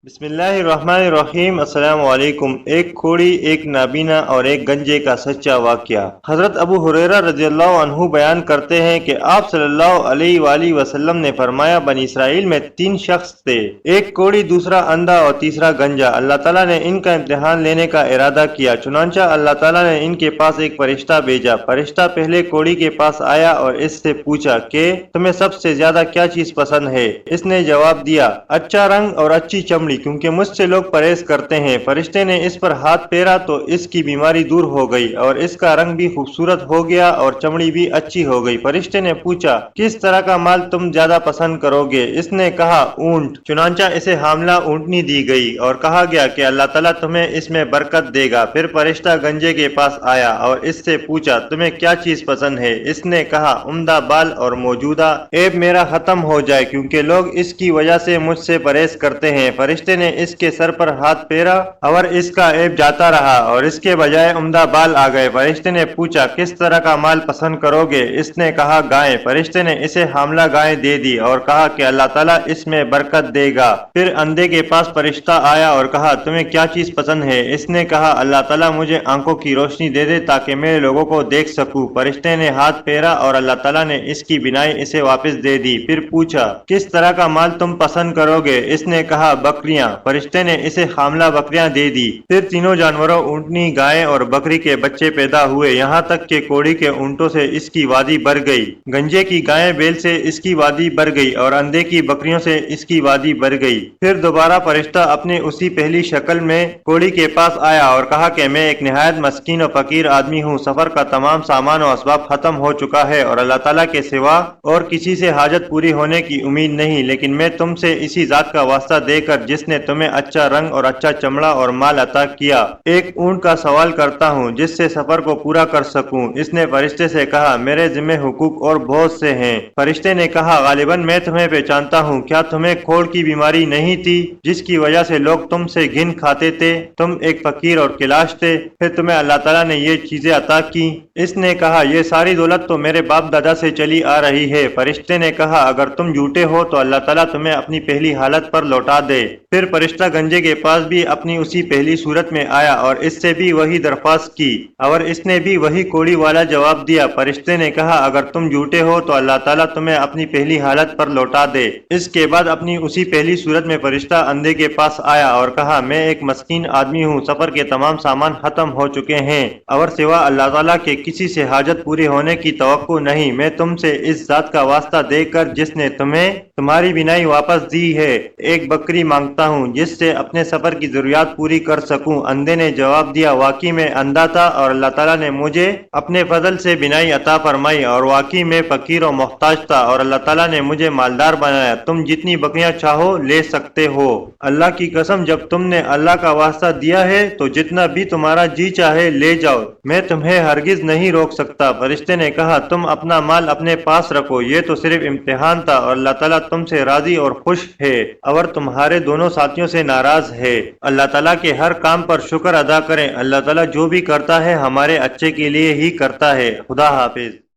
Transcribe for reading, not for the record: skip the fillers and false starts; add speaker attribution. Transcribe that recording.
Speaker 1: بسم اللہ الرحمن الرحیم۔ السلام علیکم۔ ایک کوڑی، ایک نابینا اور ایک گنجے کا سچا واقعہ۔ حضرت ابو ہریرہ رضی اللہ عنہ بیان کرتے ہیں کہ آپ صلی اللہ علیہ وآلہ وسلم نے فرمایا، بنی اسرائیل میں 3 شخص تھے، ایک کوڑی، دوسرا اندھا اور تیسرا گنجا۔ اللہ تعالیٰ نے ان کا امتحان لینے کا ارادہ کیا، چنانچہ اللہ تعالیٰ نے ان کے پاس ایک فرشتہ بھیجا۔ فرشتہ پہلے کوڑی کے پاس آیا اور اس سے پوچھا کہ تمہیں سب سے زیادہ کیا چیز پسند ہے؟ اس نے جواب دیا، اچھا رنگ اور اچھی چمڑی، کیونکہ مجھ سے لوگ پرہیز کرتے ہیں۔ فرشتے نے اس پر ہاتھ پھیرا تو اس کی بیماری دور ہو گئی اور اس کا رنگ بھی خوبصورت ہو گیا اور چمڑی بھی اچھی ہو گئی۔ فرشتے نے پوچھا، کس طرح کا مال تم زیادہ پسند کرو گے؟ اس نے کہا، اونٹ۔ چنانچہ اسے حاملہ اونٹنی دی گئی اور کہا گیا کہ اللہ تعالیٰ تمہیں اس میں برکت دے گا۔ پھر فرشتہ گنجے کے پاس آیا اور اس سے پوچھا، تمہیں کیا چیز پسند ہے؟ اس نے کہا، عمدہ بال اور موجودہ عیب میرا ختم ہو جائے، کیونکہ لوگ اس کی وجہ سے مجھ سے پرہیز کرتے ہیں۔ فرشتے نے اس کے سر پر ہاتھ پھیرا اور اس کا عیب جاتا رہا اور اس کے بجائے عمدہ بال آ گئے۔ فرشتے نے پوچھا، کس طرح کا مال پسند کرو گے؟ اس نے کہا، گائے۔ فرشتے نے اسے حاملہ گائے دے دی اور کہا کہ اللہ تعالیٰ اس میں برکت دے گا۔ پھر اندھے کے پاس فرشتہ آیا اور کہا، تمہیں کیا چیز پسند ہے؟ اس نے کہا، اللہ تعالیٰ مجھے آنکھوں کی روشنی دے دے تاکہ میں لوگوں کو دیکھ سکوں۔ فرشتے نے ہاتھ پھیرا اور اللہ تعالیٰ نے اس کی بینائی اسے واپس دے دی۔ پھر پوچھا، کس طرح کا مال تم پسند کرو گے؟ اس نے کہا، بکریاں۔ فرشتے نے اسے حاملہ بکریاں دے دی۔ پھر تینوں جانوروں، اونٹنی، گائے اور بکری کے بچے پیدا ہوئے، یہاں تک کہ کوڑی کے اونٹوں سے اس کی وادی بھر گئی، گنجے کی گائے بیل سے اس کی وادی بھر گئی اور اندھے کی بکریوں سے اس کی وادی بھر گئی۔ پھر دوبارہ فرشتہ اپنے اسی پہلی شکل میں کوڑی کے پاس آیا اور کہا کہ میں ایک نہایت مسکین و فقیر آدمی ہوں، سفر کا تمام سامان و اسباب ختم ہو چکا ہے اور اللہ تعالیٰ کے سوا اور کسی سے حاجت پوری ہونے کی امید نہیں، لیکن میں تم سے اسی ذات کا واسطہ دے کر جس نے تمہیں اچھا رنگ اور اچھا چمڑا اور مال عطا کیا، ایک اونٹ کا سوال کرتا ہوں جس سے سفر کو پورا کر سکوں۔ اس نے فرشتے سے کہا، میرے ذمہ حقوق اور بہت سے ہیں۔ فرشتے نے کہا، غالباً میں تمہیں پہچانتا ہوں، کیا تمہیں کھوڑ کی بیماری نہیں تھی جس کی وجہ سے لوگ تم سے گھن کھاتے تھے؟ تم ایک فقیر اور کلاش تھے، پھر تمہیں اللہ تعالیٰ نے یہ چیزیں عطا کی۔ اس نے کہا، یہ ساری دولت تو میرے باپ دادا سے چلی آ رہی ہے۔ فرشتے نے کہا، اگر تم جھوٹے ہو تو اللہ تعالیٰ تمہیں اپنی پہلی حالت پر لوٹا دے۔ پھر فرشتہ گنجے کے پاس بھی اپنی اسی پہلی صورت میں آیا اور اس سے بھی وہی درخواست کی اور اس نے بھی وہی کوڑی والا جواب دیا۔ فرشتے نے کہا، اگر تم جھوٹے ہو تو اللہ تعالیٰ تمہیں اپنی پہلی حالت پر لوٹا دے۔ اس کے بعد اپنی اسی پہلی صورت میں فرشتہ اندھے کے پاس آیا اور کہا، میں ایک مسکین آدمی ہوں، سفر کے تمام سامان ختم ہو چکے ہیں اور سوا اللہ تعالیٰ کے کسی سے حاجت پوری ہونے کی توقع نہیں۔ میں تم سے اس ذات کا واسطہ دے کر جس نے تمہیں تمہاری بینائی واپس دی ہے، ایک بکری مانگتا ہوں جس سے اپنے سفر کی ضروریات پوری کر سکوں۔ اندھے نے جواب دیا، واقعی میں اندھا تھا اور اللہ تعالیٰ نے مجھے اپنے فضل سے بینائی عطا فرمائی، اور واقعی میں فقیر و محتاج تھا اور اللہ تعالیٰ نے مجھے مالدار بنایا۔ تم جتنی بکریاں چاہو لے سکتے ہو۔ اللہ کی قسم، جب تم نے اللہ کا واسطہ دیا ہے تو جتنا بھی تمہارا جی چاہے لے جاؤ، میں تمہیں ہرگز نہیں روک سکتا۔ فرشتے نے کہا، تم اپنا مال اپنے پاس رکھو، یہ تو صرف امتحان تھا اور اللہ تعالیٰ تم سے راضی اور خوش ہے اور تمہارے دونوں ساتھیوں سے ناراض ہے۔ اللہ تعالیٰ کے ہر کام پر شکر ادا کریں، اللہ تعالیٰ جو بھی کرتا ہے ہمارے اچھے کے لیے ہی کرتا ہے۔ خدا حافظ۔